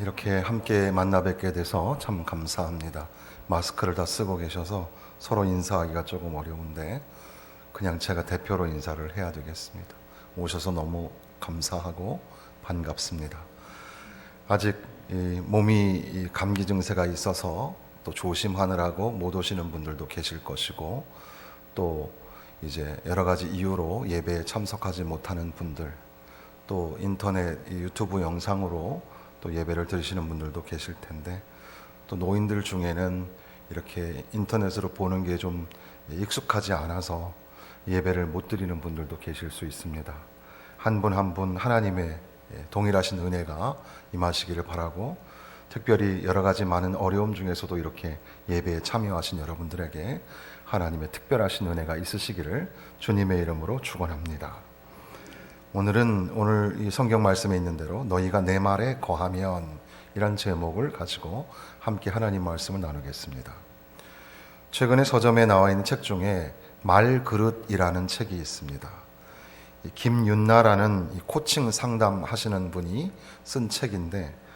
이렇게 함께 만나 뵙게 돼서 참 감사합니다. 마스크를 다 쓰고 계셔서 서로 인사하기가 조금 어려운데 그냥 제가 대표로 인사를 해야 되겠습니다. 오셔서 너무 감사하고 반갑습니다. 아직 몸이 감기 증세가 있어서 또 조심하느라고 못 오시는 분들도 계실 것이고, 또 이제 여러 가지 이유로 예배에 참석하지 못하는 분들, 또 인터넷 유튜브 영상으로 또 예배를 들으시는 분들도 계실 텐데, 또 노인들 중에는 이렇게 인터넷으로 보는 게 좀 익숙하지 않아서 예배를 못 드리는 분들도 계실 수 있습니다. 한 분 한 분 하나님의 동일하신 은혜가 임하시기를 바라고, 특별히 여러 가지 많은 어려움 중에서도 이렇게 예배에 참여하신 여러분들에게 하나님의 특별하신 은혜가 있으시기를 주님의 이름으로 축원합니다. 오늘 이 성경 말씀에 있는 대로 너희가 내 말에 거하면 이란 제목을 가지고 함께 하나님 말씀을 나누겠습니다. 최근에 서점에 나와 있는 책 중에 말그릇이라는 책이 있습니다. 김윤나라는 코칭 상담하시는 분이 쓴 책인데,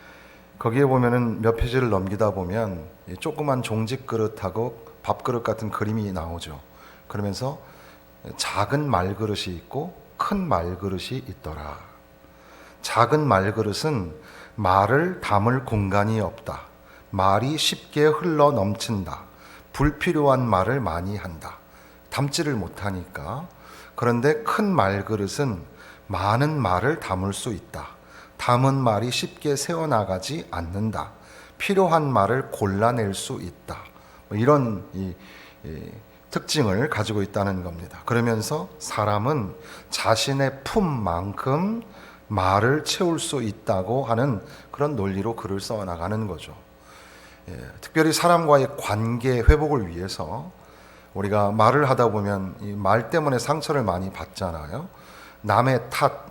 거기에 보면은 몇 페이지를 넘기다 보면 조그만 종직 그릇하고 밥그릇 같은 그림이 나오죠. 그러면서 작은 말그릇이 있고 큰 말그릇이 있더라. 작은 말그릇은 말을 담을 공간이 없다. 말이 쉽게 흘러 넘친다. 불필요한 말을 많이 한다. 담지를 못하니까. 그런데 큰 말그릇은 많은 말을 담을 수 있다. 담은 말이 쉽게 새어나가지 않는다. 필요한 말을 골라낼 수 있다. 이런 특징을 가지고 있다는 겁니다. 그러면서 사람은 자신의 품만큼 말을 채울 수 있다고 하는 그런 논리로 글을 써나가는 거죠. 특별히 사람과의 관계 회복을 위해서 우리가 말을 하다 보면 이 말 때문에 상처를 많이 받잖아요. 남의 탓,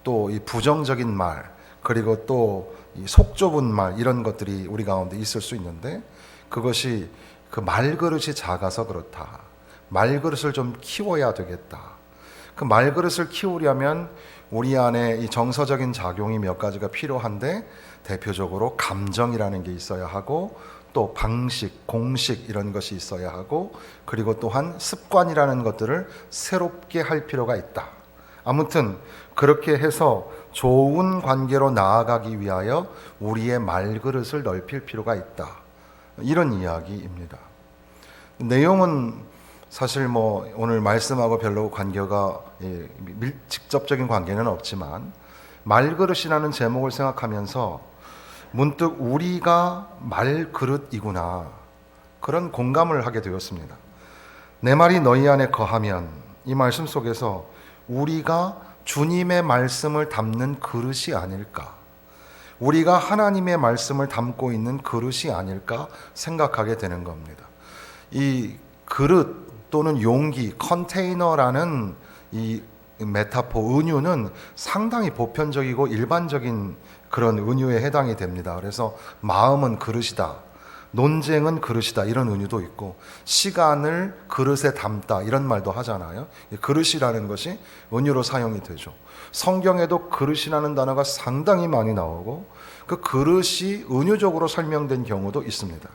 또 이 부정적인 말, 그리고 또 이 속 좁은 말, 이런 것들이 우리 가운데 있을 수 있는데, 그것이 그 말그릇이 작아서 그렇다. 말그릇을 좀 키워야 되겠다. 그 말그릇을 키우려면 우리 안에 이 정서적인 작용이 몇 가지가 필요한데, 대표적으로 감정이라는 게 있어야 하고, 또 방식, 공식 이런 것이 있어야 하고, 그리고 또한 습관이라는 것들을 새롭게 할 필요가 있다. 아무튼 그렇게 해서 좋은 관계로 나아가기 위하여 우리의 말그릇을 넓힐 필요가 있다. 이런 이야기입니다. 내용은 사실 오늘 말씀하고 별로 관계가 직접적인 관계는 없지만, 말그릇이라는 제목을 생각하면서 문득 우리가 말그릇이구나, 그런 공감을 하게 되었습니다. 내 말이 너희 안에 거하면, 이 말씀 속에서 우리가 주님의 말씀을 담는 그릇이 아닐까, 우리가 하나님의 말씀을 담고 있는 그릇이 아닐까 생각하게 되는 겁니다. 이 그릇 또는 용기, 컨테이너라는 이 메타포, 은유는 상당히 보편적이고 일반적인 그런 은유에 해당이 됩니다. 그래서 마음은 그릇이다, 논쟁은 그릇이다, 이런 은유도 있고, 시간을 그릇에 담다, 이런 말도 하잖아요. 그릇이라는 것이 은유로 사용이 되죠. 성경에도 그릇이라는 단어가 상당히 많이 나오고, 그 그릇이 은유적으로 설명된 경우도 있습니다.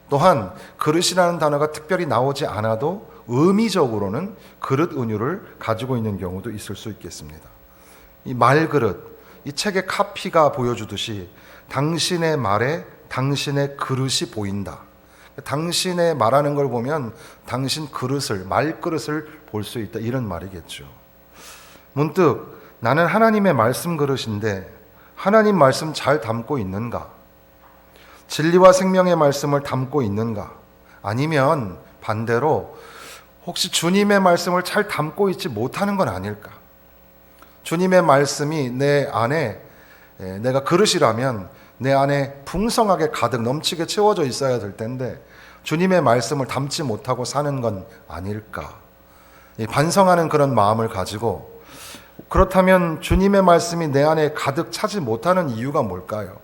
또한 그릇이라는 단어가 특별히 나오지 않아도 의미적으로는 그릇 은유를 가지고 있는 경우도 있을 수 있겠습니다. 이 말그릇, 이 책의 카피가 보여주듯이 당신의 말에 당신의 그릇이 보인다. 당신의 말하는 걸 보면 당신 그릇을, 말그릇을 볼 수 있다, 이런 말이겠죠. 문득 나는 하나님의 말씀 그릇인데 하나님 말씀 잘 담고 있는가? 진리와 생명의 말씀을 담고 있는가? 아니면 반대로 혹시 주님의 말씀을 잘 담고 있지 못하는 건 아닐까? 주님의 말씀이 내 안에, 내가 그릇이라면 내 안에 풍성하게 가득 넘치게 채워져 있어야 될 텐데 주님의 말씀을 담지 못하고 사는 건 아닐까? 반성하는 그런 마음을 가지고, 그렇다면 주님의 말씀이 내 안에 가득 차지 못하는 이유가 뭘까요?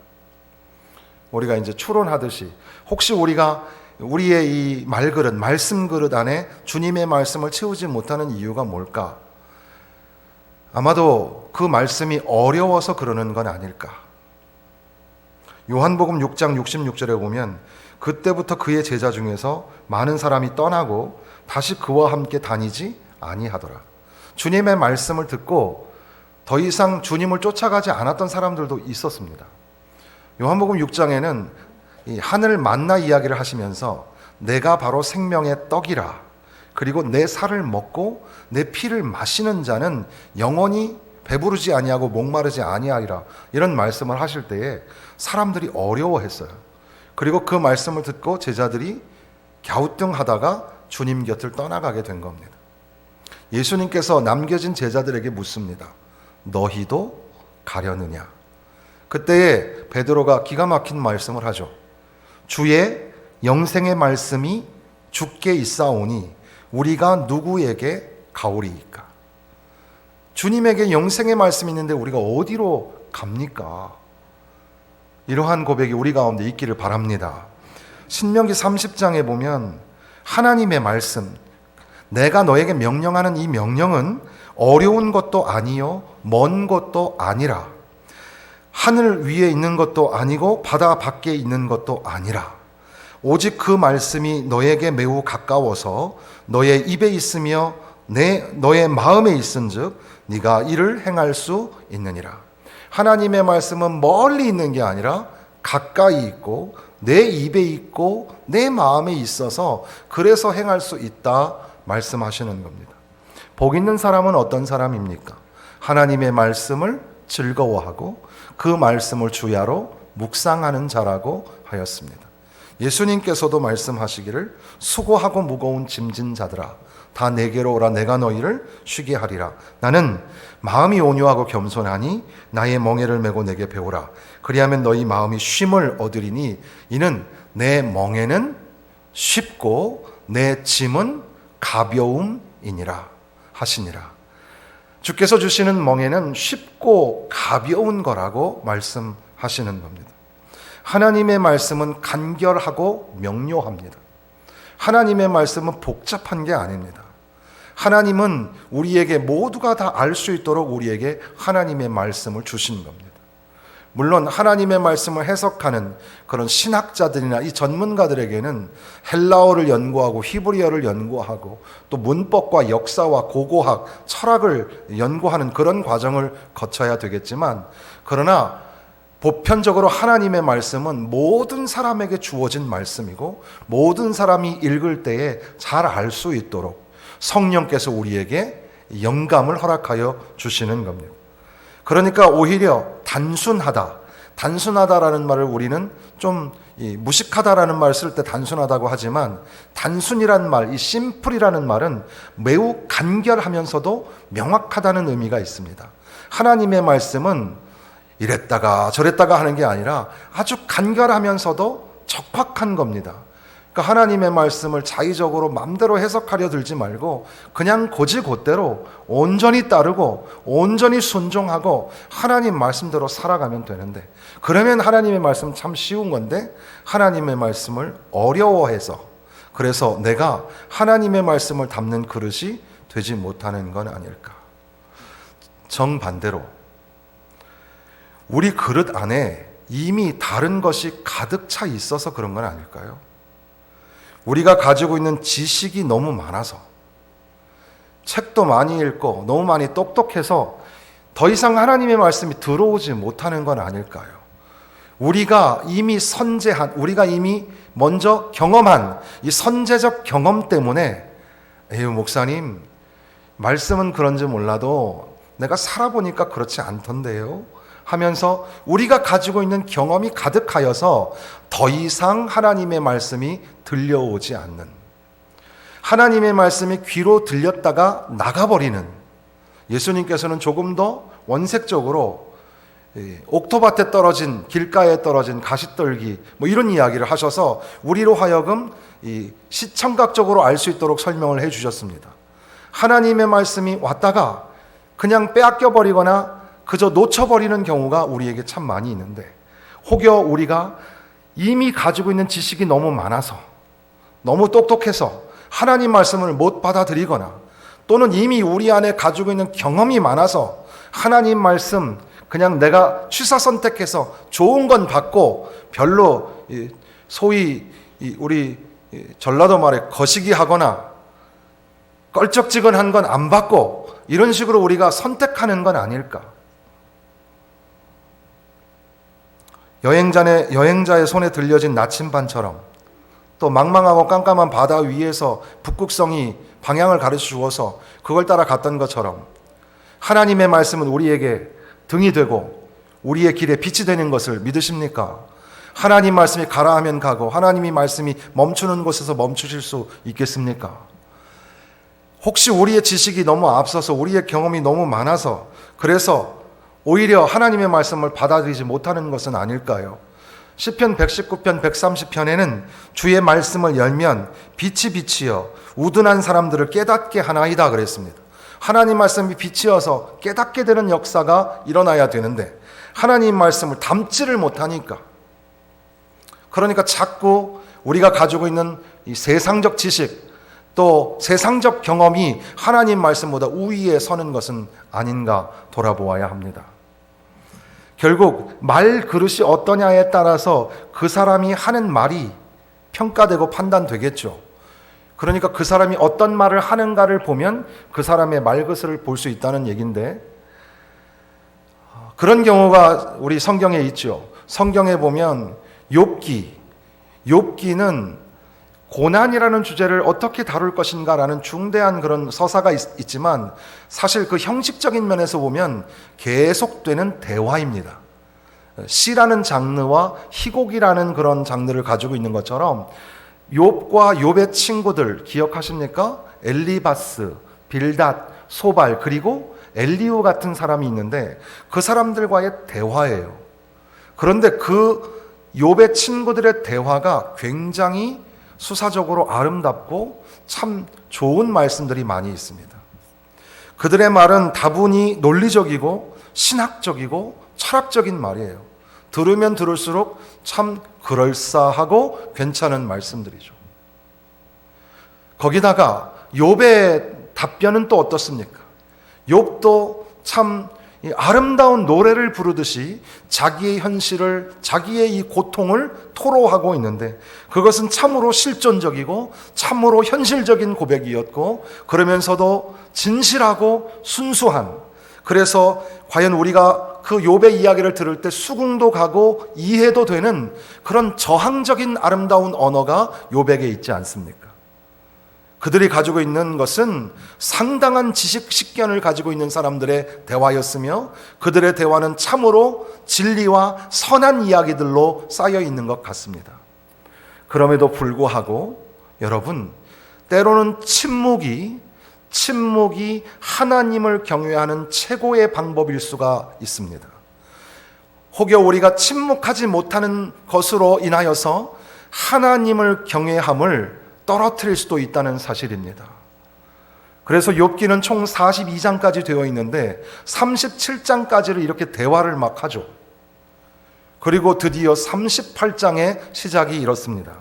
우리가 이제 추론하듯이 혹시 우리가 우리의 이 말그릇, 말씀 그릇 안에 주님의 말씀을 채우지 못하는 이유가 뭘까? 아마도 그 말씀이 어려워서 그러는 건 아닐까? 요한복음 6장 66절에 보면 그때부터 그의 제자 중에서 많은 사람이 떠나고 다시 그와 함께 다니지 아니하더라. 주님의 말씀을 듣고 더 이상 주님을 쫓아가지 않았던 사람들도 있었습니다. 요한복음 6장에는 이 하늘 만나 이야기를 하시면서 내가 바로 생명의 떡이라, 그리고 내 살을 먹고 내 피를 마시는 자는 영원히 배부르지 아니하고 목마르지 아니하리라, 이런 말씀을 하실 때에 사람들이 어려워했어요. 그리고 그 말씀을 듣고 제자들이 갸우뚱하다가 주님 곁을 떠나가게 된 겁니다. 예수님께서 남겨진 제자들에게 묻습니다. 너희도 가려느냐? 그때에 베드로가 기가 막힌 말씀을 하죠. 주의 영생의 말씀이 주께 있사오니 우리가 누구에게 가오리이까? 주님에게 영생의 말씀이 있는데 우리가 어디로 갑니까? 이러한 고백이 우리 가운데 있기를 바랍니다. 신명기 30장에 보면 하나님의 말씀, 내가 너에게 명령하는 이 명령은 어려운 것도 아니요 먼 것도 아니라, 하늘 위에 있는 것도 아니고 바다 밖에 있는 것도 아니라, 오직 그 말씀이 너에게 매우 가까워서 너의 입에 있으며 너의 마음에 있은즉 네가 이를 행할 수 있느니라. 하나님의 말씀은 멀리 있는 게 아니라 가까이 있고 내 입에 있고 내 마음에 있어서 그래서 행할 수 있다 말씀하시는 겁니다. 복 있는 사람은 어떤 사람입니까? 하나님의 말씀을 즐거워하고 그 말씀을 주야로 묵상하는 자라고 하였습니다. 예수님께서도 말씀하시기를 수고하고 무거운 짐진 자들아 다 내게로 오라 내가 너희를 쉬게 하리라. 나는 마음이 온유하고 겸손하니 나의 멍에를 메고 내게 배우라. 그리하면 너희 마음이 쉼을 얻으리니 이는 내 멍에는 쉽고 내 짐은 가벼움이니라 하시니라. 주께서 주시는 멍에는 쉽고 가벼운 거라고 말씀하시는 겁니다. 하나님의 말씀은 간결하고 명료합니다. 하나님의 말씀은 복잡한 게 아닙니다. 하나님은 우리에게 모두가 다 알 수 있도록 우리에게 하나님의 말씀을 주신 겁니다. 물론 하나님의 말씀을 해석하는 그런 신학자들이나 이 전문가들에게는 헬라어를 연구하고 히브리어를 연구하고 또 문법과 역사와 고고학, 철학을 연구하는 그런 과정을 거쳐야 되겠지만, 그러나 보편적으로 하나님의 말씀은 모든 사람에게 주어진 말씀이고 모든 사람이 읽을 때에 잘 알 수 있도록 성령께서 우리에게 영감을 허락하여 주시는 겁니다. 그러니까 오히려 단순하다라는 말을 우리는 좀 무식하다라는 말을 쓸 때 단순하다고 하지만, 단순이란 말, 이 심플이라는 말은 매우 간결하면서도 명확하다는 의미가 있습니다. 하나님의 말씀은 이랬다가 저랬다가 하는 게 아니라 아주 간결하면서도 적확한 겁니다. 그러니까 하나님의 말씀을 자의적으로 마음대로 해석하려 들지 말고 그냥 곧이곧대로 온전히 따르고 온전히 순종하고 하나님 말씀대로 살아가면 되는데, 그러면 하나님의 말씀 참 쉬운 건데 하나님의 말씀을 어려워해서, 그래서 내가 하나님의 말씀을 담는 그릇이 되지 못하는 건 아닐까. 정반대로 우리 그릇 안에 이미 다른 것이 가득 차 있어서 그런 건 아닐까요? 우리가 가지고 있는 지식이 너무 많아서, 책도 많이 읽고 너무 많이 똑똑해서 더 이상 하나님의 말씀이 들어오지 못하는 건 아닐까요? 우리가 이미 우리가 이미 먼저 경험한 이 선제적 경험 때문에 에휴 목사님 말씀은 그런지 몰라도 내가 살아보니까 그렇지 않던데요 하면서 우리가 가지고 있는 경험이 가득하여서 더 이상 하나님의 말씀이 들려오지 않는, 하나님의 말씀이 귀로 들렸다가 나가버리는, 예수님께서는 조금 더 원색적으로 옥토밭에 떨어진, 길가에 떨어진 가시떨기 이런 이야기를 하셔서 우리로 하여금 시청각적으로 알 수 있도록 설명을 해 주셨습니다. 하나님의 말씀이 왔다가 그냥 빼앗겨버리거나 그저 놓쳐버리는 경우가 우리에게 참 많이 있는데, 혹여 우리가 이미 가지고 있는 지식이 너무 많아서, 너무 똑똑해서 하나님 말씀을 못 받아들이거나, 또는 이미 우리 안에 가지고 있는 경험이 많아서 하나님 말씀 그냥 내가 취사 선택해서 좋은 건 받고 별로 소위 우리 전라도 말에 거시기 하거나 껄쩍지근한 건 안 받고 이런 식으로 우리가 선택하는 건 아닐까? 여행자의 손에 들려진 나침반처럼 또 망망하고 깜깜한 바다 위에서 북극성이 방향을 가르쳐 주어서 그걸 따라 갔던 것처럼 하나님의 말씀은 우리에게 등이 되고 우리의 길에 빛이 되는 것을 믿으십니까? 하나님 말씀이 가라 하면 가고 하나님의 말씀이 멈추는 곳에서 멈추실 수 있겠습니까? 혹시 우리의 지식이 너무 앞서서 우리의 경험이 너무 많아서 그래서 오히려 하나님의 말씀을 받아들이지 못하는 것은 아닐까요? 시편 119편 130편에는 주의 말씀을 열면 빛이 비치어 우둔한 사람들을 깨닫게 하나이다 그랬습니다. 하나님 말씀이 빛이어서 깨닫게 되는 역사가 일어나야 되는데 하나님 말씀을 담지를 못하니까, 그러니까 자꾸 우리가 가지고 있는 이 세상적 지식 또 세상적 경험이 하나님 말씀보다 우위에 서는 것은 아닌가 돌아보아야 합니다. 결국 말 그릇이 어떠냐에 따라서 그 사람이 하는 말이 평가되고 판단되겠죠. 그러니까 그 사람이 어떤 말을 하는가를 보면 그 사람의 말그릇을 볼 수 있다는 얘기인데, 그런 경우가 우리 성경에 있죠. 성경에 보면 욥기는 고난이라는 주제를 어떻게 다룰 것인가라는 중대한 그런 서사가 있지만 사실 그 형식적인 면에서 보면 계속되는 대화입니다. 시라는 장르와 희곡이라는 그런 장르를 가지고 있는 것처럼 욥과 욥의 친구들 기억하십니까? 엘리바스, 빌닷, 소발 그리고 엘리후 같은 사람이 있는데 그 사람들과의 대화예요. 그런데 그 욥의 친구들의 대화가 굉장히 수사적으로 아름답고 참 좋은 말씀들이 많이 있습니다. 그들의 말은 다분히 논리적이고 신학적이고 철학적인 말이에요. 들으면 들을수록 참 그럴싸하고 괜찮은 말씀들이죠. 거기다가 욥의 답변은 또 어떻습니까? 욥도 참 아름다운 노래를 부르듯이 자기의 현실을, 자기의 이 고통을 토로하고 있는데 그것은 참으로 실존적이고 참으로 현실적인 고백이었고 그러면서도 진실하고 순수한, 그래서 과연 우리가 그 욥의 이야기를 들을 때 수긍도 가고 이해도 되는 그런 저항적인 아름다운 언어가 욥에게 있지 않습니까? 그들이 가지고 있는 것은 상당한 지식 식견을 가지고 있는 사람들의 대화였으며 그들의 대화는 참으로 진리와 선한 이야기들로 쌓여 있는 것 같습니다. 그럼에도 불구하고 여러분, 때로는 침묵이 하나님을 경외하는 최고의 방법일 수가 있습니다. 혹여 우리가 침묵하지 못하는 것으로 인하여서 하나님을 경외함을 떨어뜨릴 수도 있다는 사실입니다. 그래서 욥기는 총 42장까지 되어 있는데 37장까지를 이렇게 대화를 막 하죠. 그리고 드디어 38장의 시작이 이렇습니다.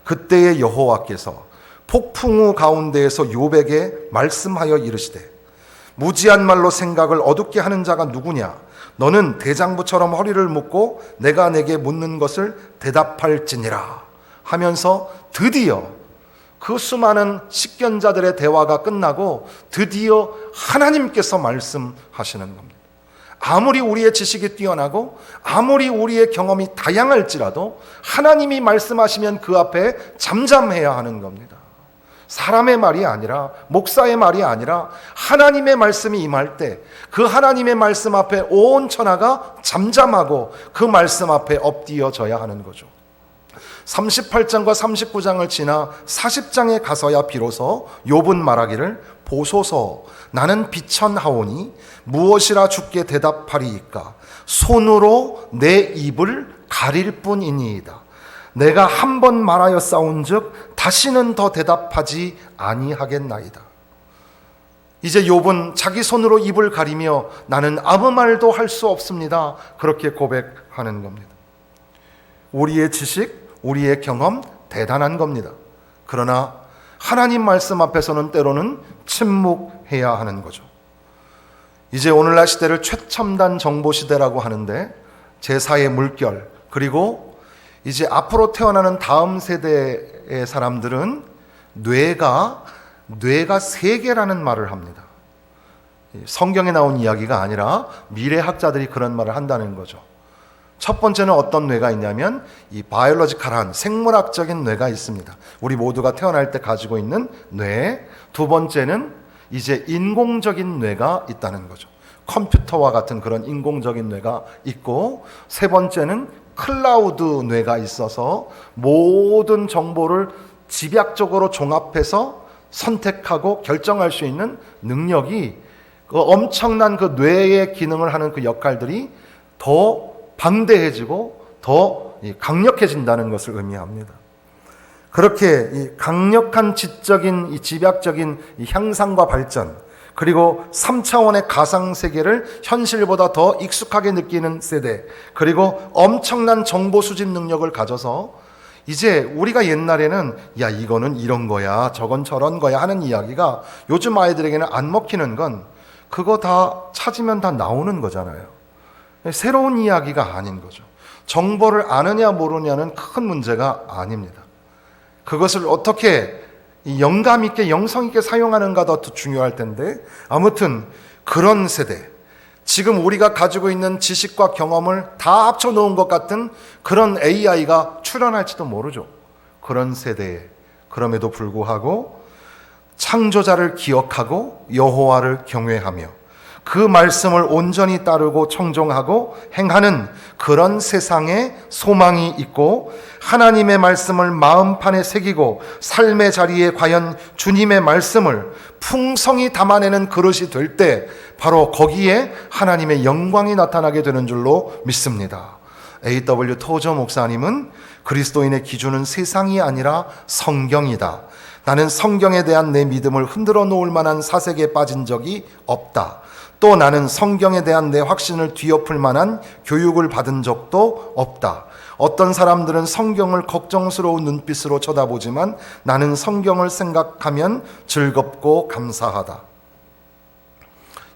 그때의 여호와께서 폭풍우 가운데에서 욥에게 말씀하여 이르시되 무지한 말로 생각을 어둡게 하는 자가 누구냐? 너는 대장부처럼 허리를 묶고 내가 내게 묻는 것을 대답할지니라 하면서 드디어 그 수많은 식견자들의 대화가 끝나고 드디어 하나님께서 말씀하시는 겁니다. 아무리 우리의 지식이 뛰어나고 아무리 우리의 경험이 다양할지라도 하나님이 말씀하시면 그 앞에 잠잠해야 하는 겁니다. 사람의 말이 아니라, 목사의 말이 아니라 하나님의 말씀이 임할 때 그 하나님의 말씀 앞에 온 천하가 잠잠하고 그 말씀 앞에 엎드려져야 하는 거죠. 38장과 39장을 지나 40장에 가서야 비로소 욥은 말하기를 보소서 나는 비천하오니 무엇이라 주께 대답하리이까 손으로 내 입을 가릴 뿐이니이다. 내가 한 번 말하여 싸운즉 다시는 더 대답하지 아니하겠나이다. 이제 욥은 자기 손으로 입을 가리며 나는 아무 말도 할 수 없습니다. 그렇게 고백하는 겁니다. 우리의 지식, 우리의 경험 대단한 겁니다. 그러나 하나님 말씀 앞에서는 때로는 침묵해야 하는 거죠. 이제 오늘날 시대를 최첨단 정보 시대라고 하는데 제4의 물결, 그리고 이제 앞으로 태어나는 다음 세대의 사람들은 뇌가 세계라는 말을 합니다. 성경에 나온 이야기가 아니라 미래학자들이 그런 말을 한다는 거죠. 첫 번째는 어떤 뇌가 있냐면 이 바이올로지컬한 생물학적인 뇌가 있습니다. 우리 모두가 태어날 때 가지고 있는 뇌. 두 번째는 이제 인공적인 뇌가 있다는 거죠. 컴퓨터와 같은 그런 인공적인 뇌가 있고, 세 번째는 클라우드 뇌가 있어서 모든 정보를 집약적으로 종합해서 선택하고 결정할 수 있는 능력이, 그 엄청난 그 뇌의 기능을 하는 그 역할들이 더 방대해지고 더 강력해진다는 것을 의미합니다. 그렇게 이 강력한 지적인, 이 집약적인 이 향상과 발전, 그리고 3차원의 가상세계를 현실보다 더 익숙하게 느끼는 세대, 그리고 엄청난 정보 수집 능력을 가져서 이제 우리가 옛날에는 야 이거는 이런 거야 저건 저런 거야 하는 이야기가 요즘 아이들에게는 안 먹히는 건 그거 다 찾으면 다 나오는 거잖아요. 새로운 이야기가 아닌 거죠. 정보를 아느냐 모르냐는 큰 문제가 아닙니다. 그것을 어떻게 영감 있게 영성 있게 사용하는가 더 중요할 텐데, 아무튼 그런 세대, 지금 우리가 가지고 있는 지식과 경험을 다 합쳐놓은 것 같은 그런 AI가 출현할지도 모르죠. 그런 세대에 그럼에도 불구하고 창조자를 기억하고 여호와를 경외하며 그 말씀을 온전히 따르고 청종하고 행하는 그런 세상에 소망이 있고, 하나님의 말씀을 마음판에 새기고 삶의 자리에 과연 주님의 말씀을 풍성히 담아내는 그릇이 될 때 바로 거기에 하나님의 영광이 나타나게 되는 줄로 믿습니다. A.W. 토저 목사님은 그리스도인의 기준은 세상이 아니라 성경이다. 나는 성경에 대한 내 믿음을 흔들어 놓을 만한 사색에 빠진 적이 없다. 또 나는 성경에 대한 내 확신을 뒤엎을 만한 교육을 받은 적도 없다. 어떤 사람들은 성경을 걱정스러운 눈빛으로 쳐다보지만 나는 성경을 생각하면 즐겁고 감사하다.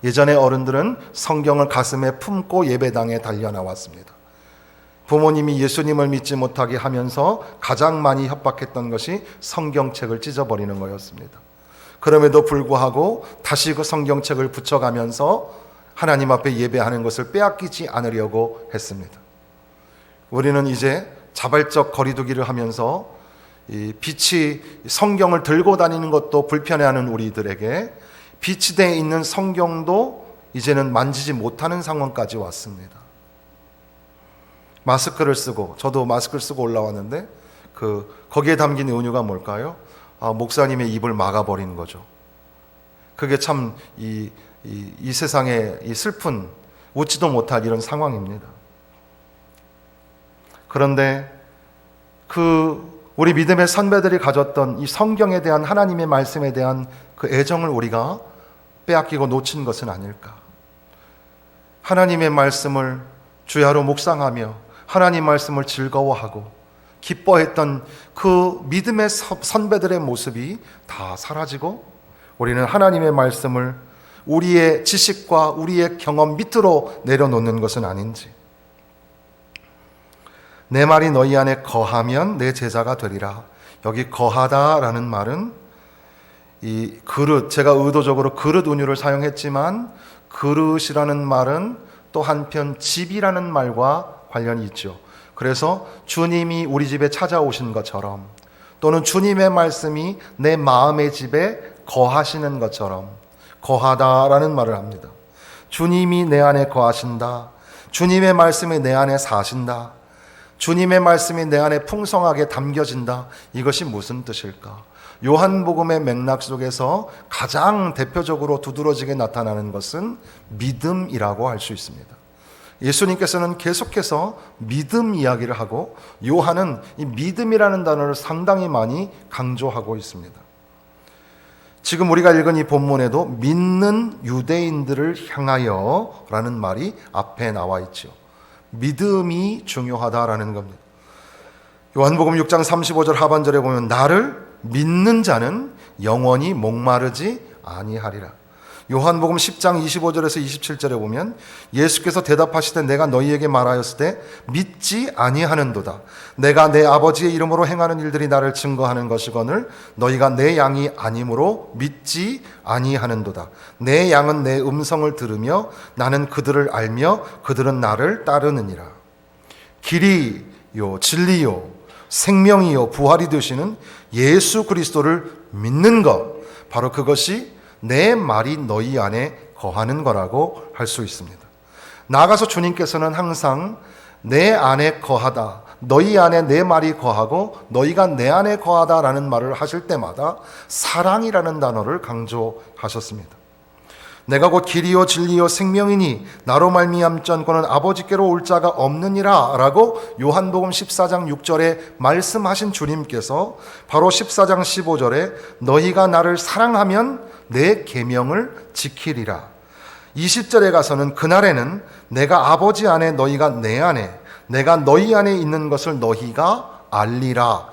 예전에 어른들은 성경을 가슴에 품고 예배당에 달려나왔습니다. 부모님이 예수님을 믿지 못하게 하면서 가장 많이 협박했던 것이 성경책을 찢어버리는 거였습니다. 그럼에도 불구하고 다시 그 성경책을 붙여가면서 하나님 앞에 예배하는 것을 빼앗기지 않으려고 했습니다. 우리는 이제 자발적 거리두기를 하면서 이 빛이 성경을 들고 다니는 것도 불편해하는 우리들에게 빛이 되어 있는 성경도 이제는 만지지 못하는 상황까지 왔습니다. 마스크를 쓰고, 저도 마스크를 쓰고 올라왔는데 거기에 담긴 은유가 뭘까요? 목사님의 입을 막아버리는 거죠. 그게 참 이 세상의 이 슬픈, 웃지도 못할 이런 상황입니다. 그런데 우리 믿음의 선배들이 가졌던 이 성경에 대한, 하나님의 말씀에 대한 그 애정을 우리가 빼앗기고 놓친 것은 아닐까. 하나님의 말씀을 주야로 묵상하며 하나님 말씀을 즐거워하고 기뻐했던 그 믿음의 선배들의 모습이 다 사라지고 우리는 하나님의 말씀을 우리의 지식과 우리의 경험 밑으로 내려놓는 것은 아닌지. 내 말이 너희 안에 거하면 내 제자가 되리라. 여기 거하다라는 말은 이 그릇, 제가 의도적으로 그릇 은유를 사용했지만 그릇이라는 말은 또 한편 집이라는 말과 관련이 있죠. 그래서 주님이 우리 집에 찾아오신 것처럼, 또는 주님의 말씀이 내 마음의 집에 거하시는 것처럼 거하다라는 말을 합니다. 주님이 내 안에 거하신다. 주님의 말씀이 내 안에 사신다. 주님의 말씀이 내 안에 풍성하게 담겨진다. 이것이 무슨 뜻일까? 요한복음의 맥락 속에서 가장 대표적으로 두드러지게 나타나는 것은 믿음이라고 할 수 있습니다. 예수님께서는 계속해서 믿음 이야기를 하고 요한은 이 믿음이라는 단어를 상당히 많이 강조하고 있습니다. 지금 우리가 읽은 이 본문에도 믿는 유대인들을 향하여 라는 말이 앞에 나와 있죠. 믿음이 중요하다라는 겁니다. 요한복음 6장 35절 하반절에 보면 나를 믿는 자는 영원히 목마르지 아니하리라. 요한복음 10장 25절에서 27절에 보면 예수께서 대답하시되 내가 너희에게 말하였을 때 믿지 아니하는도다. 내가 내 아버지의 이름으로 행하는 일들이 나를 증거하는 것이거늘 너희가 내 양이 아니므로 믿지 아니하는도다. 내 양은 내 음성을 들으며 나는 그들을 알며 그들은 나를 따르느니라. 길이요 진리요 생명이요 부활이 되시는 예수 그리스도를 믿는 것, 바로 그것이 내 말이 너희 안에 거하는 거라고 할 수 있습니다. 나아가서 주님께서는 항상 내 안에 거하다, 너희 안에 내 말이 거하고 너희가 내 안에 거하다라는 말을 하실 때마다 사랑이라는 단어를 강조하셨습니다. 내가 곧 길이요 진리요 생명이니 나로 말미암전거는 아버지께로 올 자가 없느니라 라고 요한복음 14장 6절에 말씀하신 주님께서 바로 14장 15절에 너희가 나를 사랑하면 내 계명을 지키리라. 20절에 가서는 그날에는 내가 아버지 안에 너희가 내 안에 내가 너희 안에 있는 것을 너희가 알리라.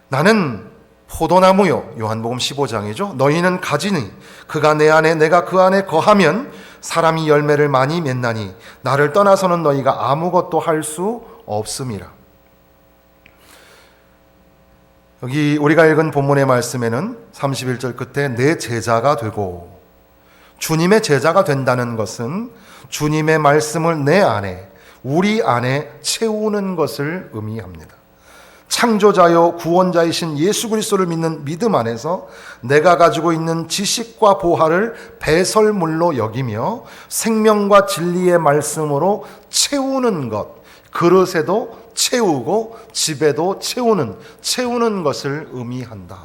나는 포도나무요, 요한복음 15장이죠. 너희는 가지니 그가 내 안에 내가 그 안에 거하면 사람이 열매를 많이 맺나니 나를 떠나서는 너희가 아무것도 할 수 없음이라. 여기 우리가 읽은 본문의 말씀에는 31절 끝에 내 제자가 되고, 주님의 제자가 된다는 것은 주님의 말씀을 내 안에 우리 안에 채우는 것을 의미합니다. 창조자요 구원자이신 예수 그리스도를 믿는 믿음 안에서 내가 가지고 있는 지식과 보화를 배설물로 여기며 생명과 진리의 말씀으로 채우는 것, 그릇에도 채우고 집에도 채우는 것을 의미한다.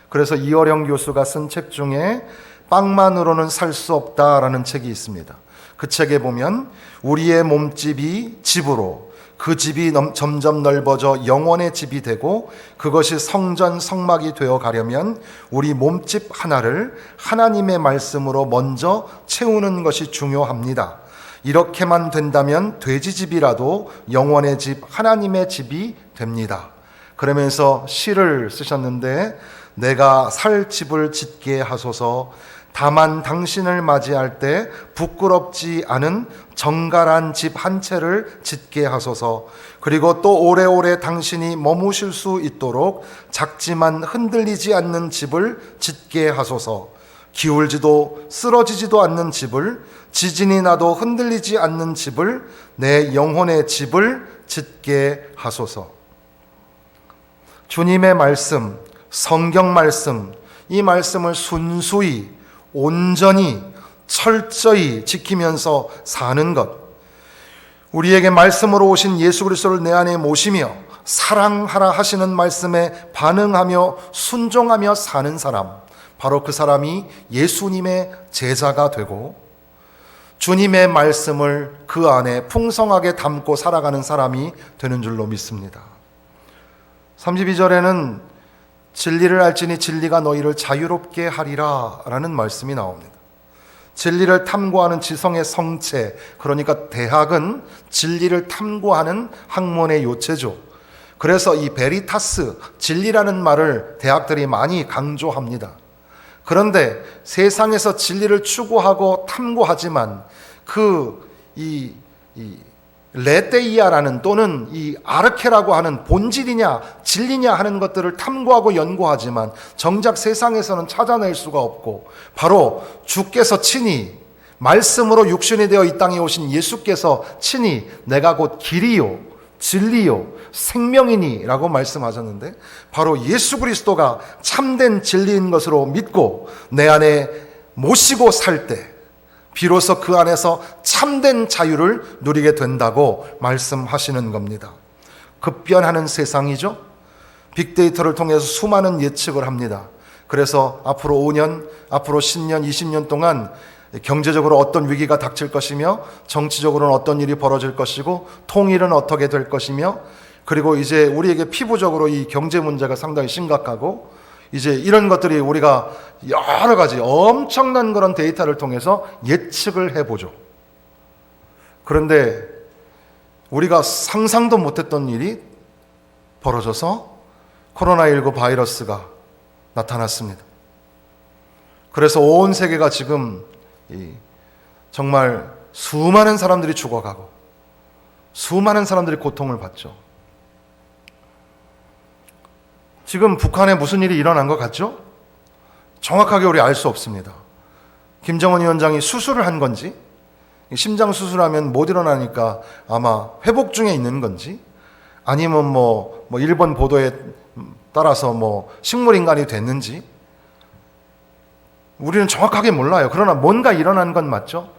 그래서 이어령 교수가 쓴 책 중에 빵만으로는 살 수 없다라는 책이 있습니다. 그 책에 보면 우리의 몸집이 집으로, 그 집이 점점 넓어져 영원의 집이 되고 그것이 성전 성막이 되어 가려면 우리 몸집 하나를 하나님의 말씀으로 먼저 채우는 것이 중요합니다. 이렇게만 된다면 돼지집이라도 영원의 집, 하나님의 집이 됩니다. 그러면서 시를 쓰셨는데 내가 살 집을 짓게 하소서, 다만 당신을 맞이할 때 부끄럽지 않은 정갈한 집 한 채를 짓게 하소서. 그리고 또 오래오래 당신이 머무실 수 있도록 작지만 흔들리지 않는 집을 짓게 하소서. 기울지도 쓰러지지도 않는 집을, 지진이 나도 흔들리지 않는 집을, 내 영혼의 집을 짓게 하소서. 주님의 말씀, 성경 말씀, 이 말씀을 순수히 온전히 철저히 지키면서 사는 것, 우리에게 말씀으로 오신 예수 그리스도를 내 안에 모시며 사랑하라 하시는 말씀에 반응하며 순종하며 사는 사람, 바로 그 사람이 예수님의 제자가 되고 주님의 말씀을 그 안에 풍성하게 담고 살아가는 사람이 되는 줄로 믿습니다. 32절에는 진리를 알지니 진리가 너희를 자유롭게 하리라 라는 말씀이 나옵니다. 진리를 탐구하는 지성의 성체, 그러니까 대학은 진리를 탐구하는 학문의 요체죠. 그래서 이 베리타스, 진리라는 말을 대학들이 많이 강조합니다. 그런데 세상에서 진리를 추구하고 탐구하지만 이 레테이아라는 또는 이 아르케라고 하는 본질이냐 진리냐 하는 것들을 탐구하고 연구하지만 정작 세상에서는 찾아낼 수가 없고, 바로 주께서 친히 말씀으로 육신이 되어 이 땅에 오신 예수께서 친히 내가 곧 길이요 진리요 생명이니 라고 말씀하셨는데, 바로 예수 그리스도가 참된 진리인 것으로 믿고 내 안에 모시고 살 때 비로소 그 안에서 참된 자유를 누리게 된다고 말씀하시는 겁니다. 급변하는 세상이죠. 빅데이터를 통해서 수많은 예측을 합니다. 그래서 앞으로 5년, 앞으로 10년, 20년 동안 경제적으로 어떤 위기가 닥칠 것이며, 정치적으로는 어떤 일이 벌어질 것이고, 통일은 어떻게 될 것이며, 그리고 이제 우리에게 피부적으로 이 경제 문제가 상당히 심각하고, 이제 이런 것들이 우리가 여러 가지 엄청난 그런 데이터를 통해서 예측을 해보죠. 그런데 우리가 상상도 못했던 일이 벌어져서 코로나19 바이러스가 나타났습니다. 그래서 온 세계가 지금 정말 수많은 사람들이 죽어가고 수많은 사람들이 고통을 받죠. 지금 북한에 무슨 일이 일어난 것 같죠? 정확하게 우리 알 수 없습니다. 김정은 위원장이 수술을 한 건지, 심장 수술하면 못 일어나니까 아마 회복 중에 있는 건지, 아니면 뭐 일본 보도에 따라서 식물인간이 됐는지 우리는 정확하게 몰라요. 그러나 뭔가 일어난 건 맞죠?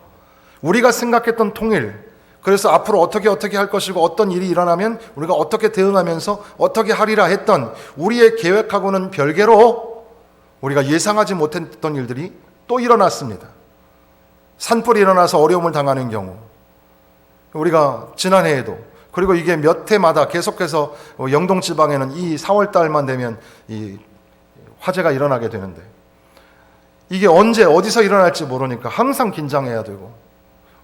우리가 생각했던 통일, 그래서 앞으로 어떻게 할 것이고 어떤 일이 일어나면 우리가 어떻게 대응하면서 어떻게 하리라 했던 우리의 계획하고는 별개로 우리가 예상하지 못했던 일들이 또 일어났습니다. 산불이 일어나서 어려움을 당하는 경우, 우리가 지난해에도, 그리고 이게 몇 해마다 계속해서 영동 지방에는 이 4월 달만 되면 이 화재가 일어나게 되는데, 이게 언제 어디서 일어날지 모르니까 항상 긴장해야 되고,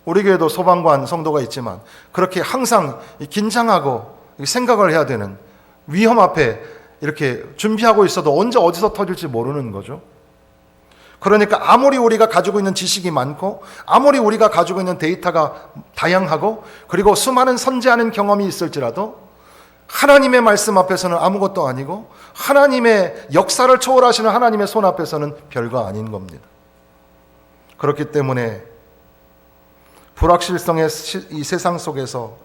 우리 교회도 소방관 성도가 있지만 그렇게 항상 긴장하고 생각을 해야 되는 위험 앞에 이렇게 준비하고 있어도 언제 어디서 터질지 모르는 거죠. 그러니까 아무리 우리가 가지고 있는 지식이 많고 아무리 우리가 가지고 있는 데이터가 다양하고 그리고 수많은 선지하는 경험이 있을지라도 하나님의 말씀 앞에서는 아무것도 아니고 하나님의 역사를 초월하시는 하나님의 손 앞에서는 별거 아닌 겁니다. 그렇기 때문에 불확실성의 이 세상 속에서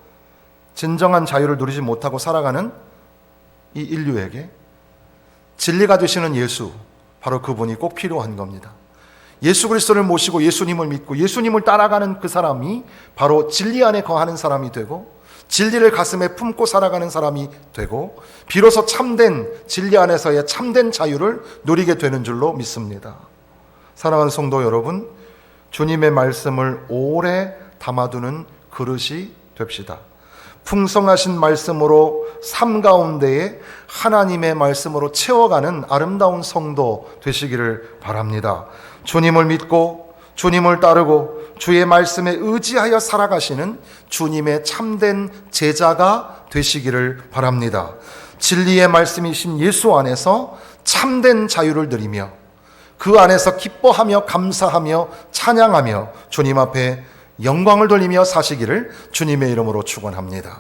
진정한 자유를 누리지 못하고 살아가는 이 인류에게 진리가 되시는 예수, 바로 그분이 꼭 필요한 겁니다. 예수 그리스도를 모시고 예수님을 믿고 예수님을 따라가는 그 사람이 바로 진리 안에 거하는 사람이 되고 진리를 가슴에 품고 살아가는 사람이 되고 비로소 참된 진리 안에서의 참된 자유를 누리게 되는 줄로 믿습니다. 사랑하는 성도 여러분, 주님의 말씀을 오래 담아두는 그릇이 됩시다. 풍성하신 말씀으로 삶 가운데에 하나님의 말씀으로 채워가는 아름다운 성도 되시기를 바랍니다. 주님을 믿고 주님을 따르고 주의 말씀에 의지하여 살아가시는 주님의 참된 제자가 되시기를 바랍니다. 진리의 말씀이신 예수 안에서 참된 자유를 누리며 그 안에서 기뻐하며 감사하며 찬양하며 주님 앞에 영광을 돌리며 사시기를 주님의 이름으로 축원합니다.